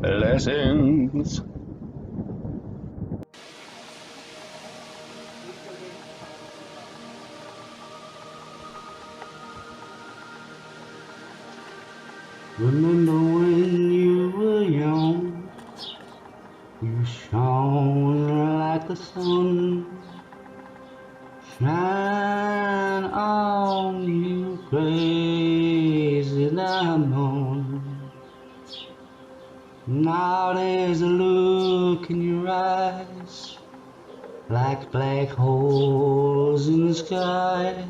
blessings. Remember when you were young, you shone like the sun. Shine on, you crazy diamond. Now there's a look in your eyes, like black holes in the sky.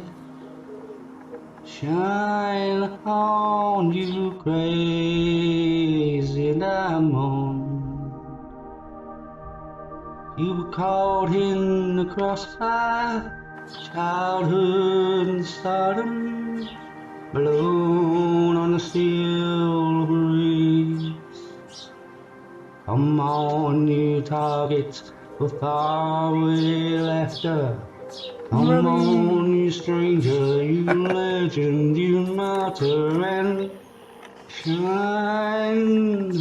Shine on, you crazy diamond. You were caught in the crossfire, childhood and stardom, blown on the still breeze. Come on, you target with faraway laughter. Come on, you stranger, you legend, you martyr, and shine.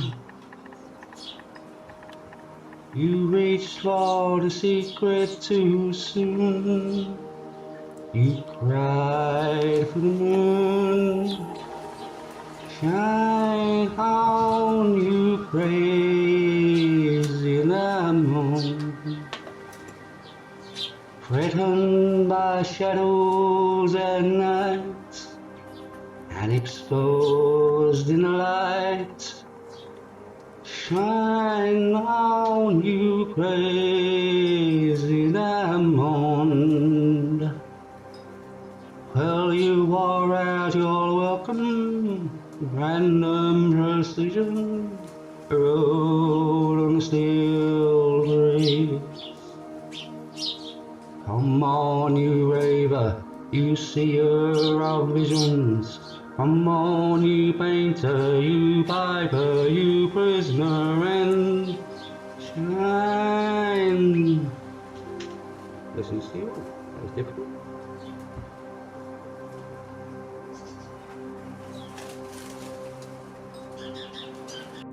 You reached for the secret too soon. You cried for the moon. Shine on, you crazy diamond. Threatened by shadows at night and exposed in the light. Shine on, you crazy diamond. Well, you wore out your welcome, random precision, rode on the steel breeze. Come on, you raver, you seer of visions. Come on, you painter, you piper, you prisoner, and shine. Listen, Steel, that was difficult.